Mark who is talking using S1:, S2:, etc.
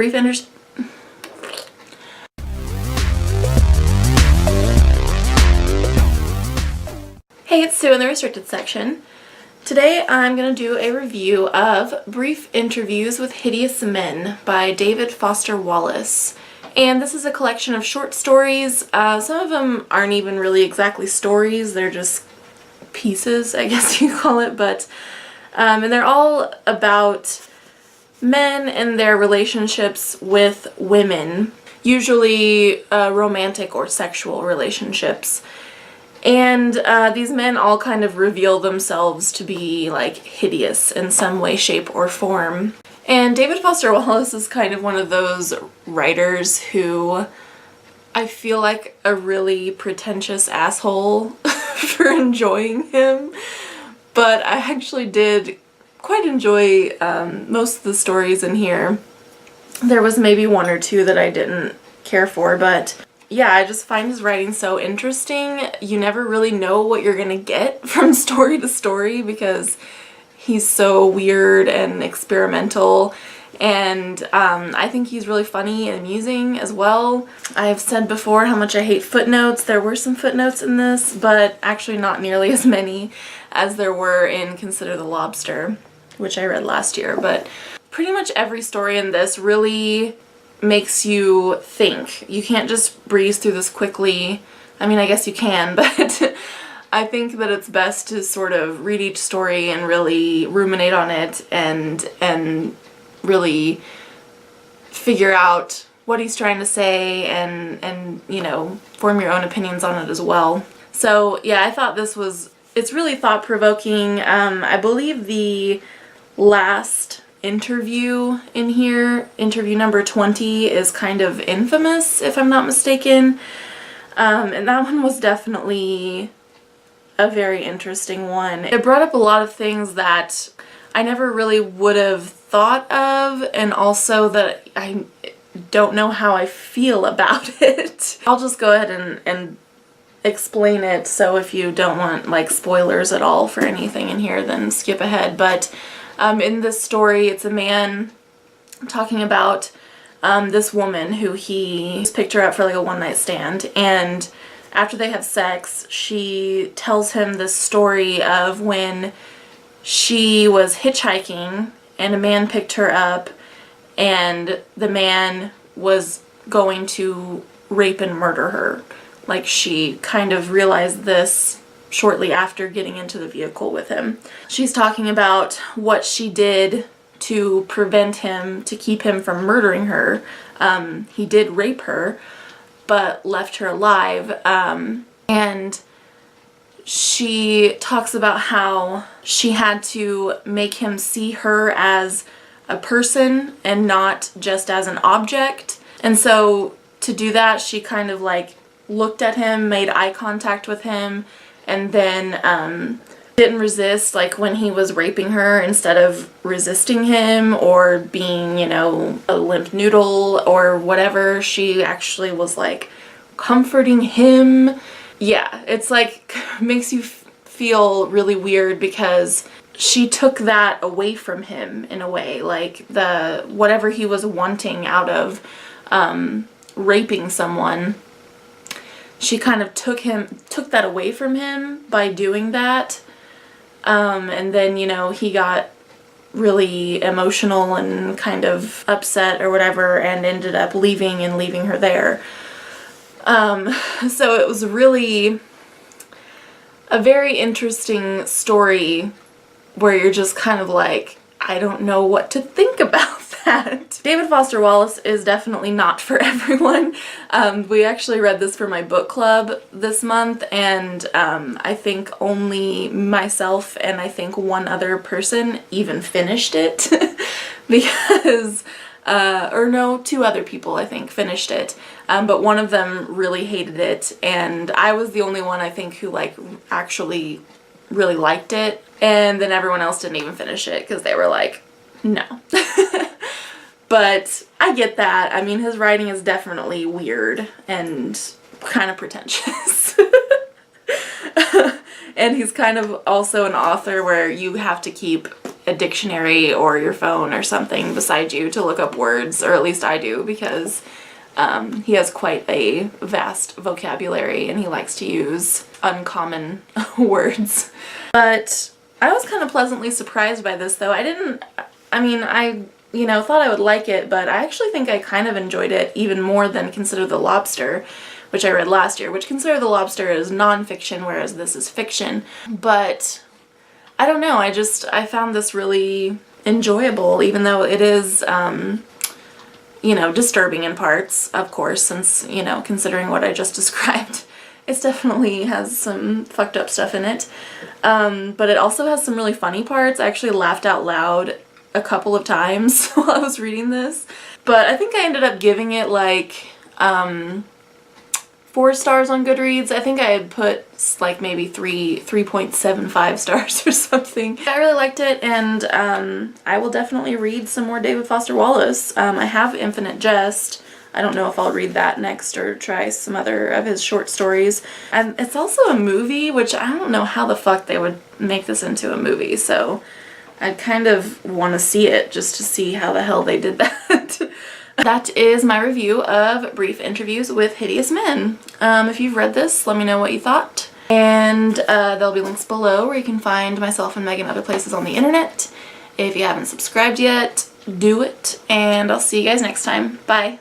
S1: brief inter- Hey, it's Sue in the restricted section. Today I'm going to do a review of Brief Interviews with Hideous Men by David Foster Wallace. And this is a collection of short stories. Some of them aren't even really exactly stories, they're just pieces, I guess you call it, but and they're all about men and their relationships with women, usually romantic or sexual relationships. And these men all kind of reveal themselves to be like hideous in some way, shape, or form. And David Foster Wallace is kind of one of those writers who I feel like a really pretentious asshole for enjoying him. But I actually did quite enjoy most of the stories in here. There was maybe one or two that I didn't care for, but yeah, I just find his writing so interesting. You never really know what you're gonna get from story to story because he's so weird and experimental, and I think he's really funny and amusing as well. I've said before how much I hate footnotes. There were some footnotes in this, but actually not nearly as many as there were in Consider the Lobster, which I read last year. But pretty much every story in this really makes you think. You can't just breeze through this quickly. I mean, I guess you can, but I think that it's best to sort of read each story and really ruminate on it and really figure out what he's trying to say and you know, form your own opinions on it as well. So yeah, I thought it's really thought-provoking. I believe the last interview in here, interview number 20, is kind of infamous, if I'm not mistaken. And that one was definitely a very interesting one. It brought up a lot of things that I never really would have thought of, and also that I don't know how I feel about it. I'll just go ahead and explain it, so if you don't want like spoilers at all for anything in here, then skip ahead. But in this story, it's a man talking about this woman who he's picked her up for like a one-night stand, and after they have sex, she tells him this story of when she was hitchhiking and a man picked her up, and the man was going to rape and murder her. Like, she kind of realized this shortly after getting into the vehicle with him. She's talking about what she did to prevent him, to keep him from murdering her. He did rape her, but left her alive. And she talks about how she had to make him see her as a person and not just as an object. And so to do that, she kind of like looked at him, made eye contact with him, and then didn't resist, like when he was raping her. Instead of resisting him or being, you know, a limp noodle or whatever, she actually was like comforting him. Yeah, it's like makes you feel really weird because she took that away from him in a way, like the whatever he was wanting out of raping someone. She kind of took that away from him by doing that. And then, you know, he got really emotional and kind of upset or whatever and ended up leaving her there. So it was really a very interesting story where you're just kind of like, I don't know what to think about that. David Foster Wallace is definitely not for everyone. We actually read this for my book club this month, and I think only myself and I think one other person even finished it because, or no, two other people I think finished it, but one of them really hated it, and I was the only one I think who like actually really liked it, and then everyone else didn't even finish it because they were like, no. But I get that. I mean, his writing is definitely weird and kind of pretentious. And he's kind of also an author where you have to keep a dictionary or your phone or something beside you to look up words, or at least I do, because he has quite a vast vocabulary and he likes to use uncommon words. But I was kind of pleasantly surprised by this, though. I thought I would like it, but I actually think I kind of enjoyed it even more than Consider the Lobster, which I read last year, which Consider the Lobster is nonfiction, whereas this is fiction. But I don't know, I found this really enjoyable, even though it is, disturbing in parts, of course, since, considering what I just described. It definitely has some fucked up stuff in it. But it also has some really funny parts. I actually laughed out loud a couple of times while I was reading this. But I think I ended up giving it like 4 stars on Goodreads. I think I had put like maybe 3.75 stars or something. I really liked it, and I will definitely read some more David Foster Wallace. I have Infinite Jest. I don't know if I'll read that next or try some other of his short stories. And it's also a movie, which I don't know how the fuck they would make this into a movie, so I kind of want to see it just to see how the hell they did that. That is my review of Brief Interviews with Hideous Men. If you've read this, let me know what you thought. And there'll be links below where you can find myself and Megan other places on the internet. If you haven't subscribed yet, do it. And I'll see you guys next time. Bye.